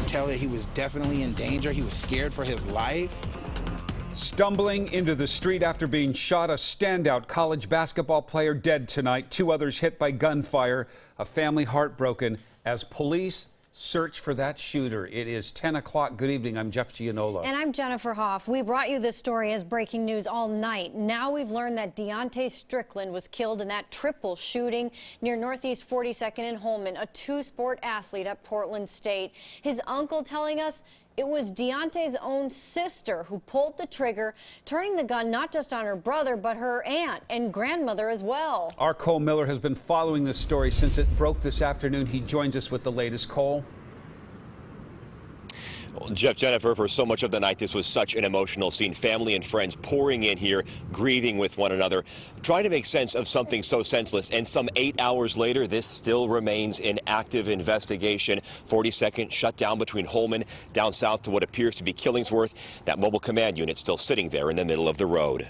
could tell that he was definitely in danger. He was scared for his life. Stumbling into the street after being shot, a standout college basketball player dead tonight. 2 others hit by gunfire. A family heartbroken as police search for that shooter. It is 10 o'clock. Good evening. I'm Jeff Giannola. And I'm Jennifer Hoff. We brought you this story as breaking news all night. Now we've learned that Deontay Strickland was killed in that triple shooting near Northeast 42nd and Holman, a 2-sport athlete at Portland State. His uncle telling us it was Deontay's own sister who pulled the trigger, turning the gun not just on her brother, but her aunt and grandmother as well. Our Cole Miller has been following this story since it broke this afternoon. He joins us with the latest. Cole. Well, Jeff, Jennifer, for so much of the night, this was such an emotional scene. Family and friends pouring in here, grieving with one another, trying to make sense of something so senseless. And some 8 hours later, this still remains in active investigation. 42nd shut down between Holman, down south to what appears to be Killingsworth. That mobile command unit still sitting there in the middle of the road.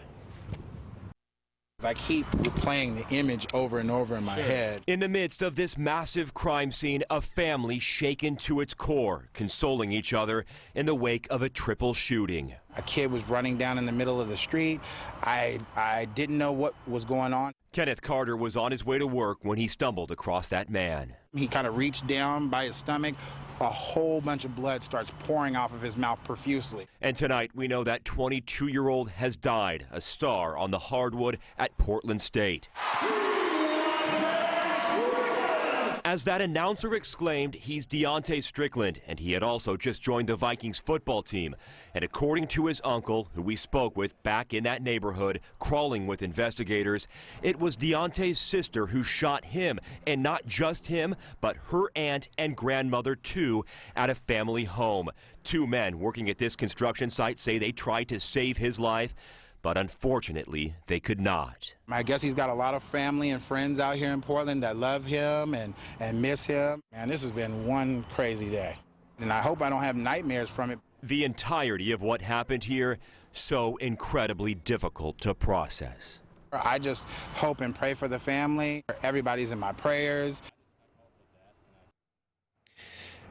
I keep replaying the image over and over in my head. In the midst of this massive crime scene, a family shaken to its core, consoling each other in the wake of a triple shooting. A kid was running down in the middle of the street. I didn't know what was going on. Kenneth Carter was on his way to work when he stumbled across that man. He kind of reached down by his stomach. A whole bunch of blood starts pouring off of his mouth profusely. And tonight, we know that 22-year-old has died, a star on the hardwood at Portland State. As that announcer exclaimed, he's Deontay Strickland, and he had also just joined the Vikings football team. And according to his uncle, who we spoke with back in that neighborhood, crawling with investigators, it was Deontay's sister who shot him, and not just him, but her aunt and grandmother too, at a family home. 2 men working at this construction site say they tried to save his life, but unfortunately, they could not. I guess he's got a lot of family and friends out here in Portland that love him and miss him. And this has been one crazy day. And I hope I don't have nightmares from it. The entirety of what happened here, so incredibly difficult to process. I just hope and pray for the family. Everybody's in my prayers.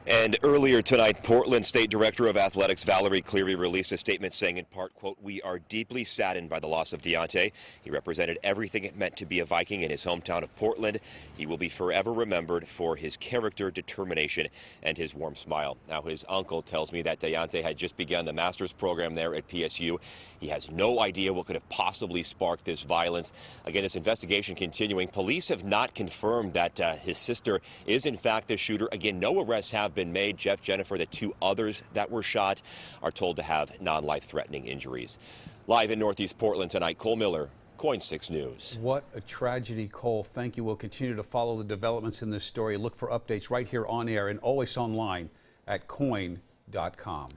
And earlier tonight, Portland State Director of Athletics Valerie Cleary released a statement saying in part, quote, "We are deeply saddened by the loss of Deontay. He represented everything it meant to be a Viking in his hometown of Portland. He will be forever remembered for his character, determination, and his warm smile." Now, his uncle tells me that Deontay had just begun the master's program there at PSU. He has no idea what could have possibly sparked this violence. Again, this investigation continuing. Police have not confirmed that his sister is in fact the shooter. Again, no arrests have been made. Jeff, Jennifer, the 2 others that were shot are told to have non-life-threatening injuries. Live in Northeast Portland tonight, Cole Miller, KOIN 6 News. What a tragedy, Cole. Thank you. We'll continue to follow the developments in this story. Look for updates right here on air and always online at KOIN.com.